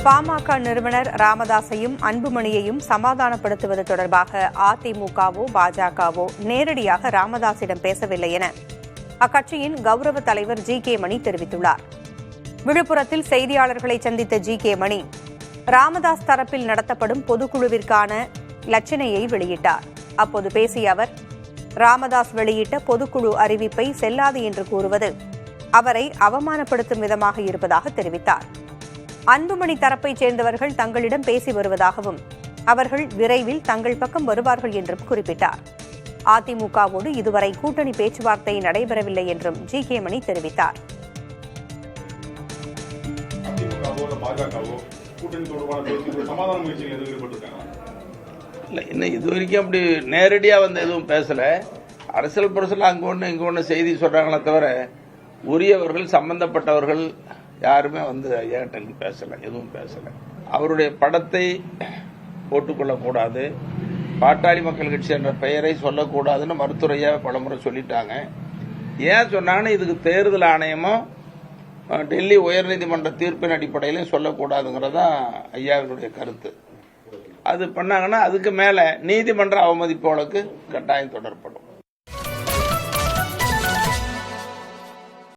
பாமக நிறுவனர் ராமதாஸையும் அன்புமணியையும் சமாதானப்படுத்துவது தொடர்பாக அதிமுகவோ பாஜகவோ நேரடியாக ராமதாஸிடம் பேசவில்லை என அக்கட்சியின் கௌரவ தலைவர் ஜி.கே. மணி தெரிவித்துள்ளார். விழுப்புரத்தில் செய்தியாளர்களை சந்தித்த ஜி.கே. மணி ராமதாஸ் தரப்பில் நடத்தப்படும் பொதுக்குழுவிற்கான இலச்சினையை வெளியிட்டார். அப்போது பேசிய அவர், ராமதாஸ் வெளியிட்ட பொதுக்குழு அறிவிப்பை செல்லாது என்று கூறுவது அவரை அவமானப்படுத்தும் விதமாக இருப்பதாக தெரிவித்தார். அன்புமணி தரப்பைச் சேர்ந்தவர்கள் தங்களிடம் பேசி வருவதாகவும் அவர்கள் விரைவில் தங்கள் பக்கம் வருவார்கள் என்றும் குறிப்பிட்டார். அதிமுகவோடு இதுவரை கூட்டணி பேச்சுவார்த்தை நடைபெறவில்லை என்றும் ஜி.கே. மணி தெரிவித்தார். இன்னும் இது வரைக்கும் அப்படி நேரடியா வந்து எதுவும் பேசல. அரசியல் புரசல் அங்க ஒண்ணு இங்க ஒண்ணு செய்தி சொல்றாங்களே தவிர உரியவர்கள் சம்பந்தப்பட்டவர்கள் யாருமே வந்து ஐயாட்ட பேசல, எதுவும் பேசல. அவருடைய படத்தை போட்டுக்கொள்ளக்கூடாது, பாட்டாளி மக்கள் கட்சி என்ற பெயரை சொல்லக்கூடாதுன்னு மருத்துவரையா பலமுறை சொல்லிட்டாங்க. ஏன் சொன்னாங்கன்னு இதுக்கு தேர்தல் ஆணையமும் டெல்லி உயர்நீதிமன்ற தீர்ப்பின் அடிப்படையிலும் சொல்லக்கூடாதுங்கிறதான் ஐயாவினுடைய கருத்து. அது பண்ணாங்கன்னா அதுக்கு மேல நீதிமன்ற அவமதிப்பு வழக்கு கட்டாயம் தொடரப்படும்.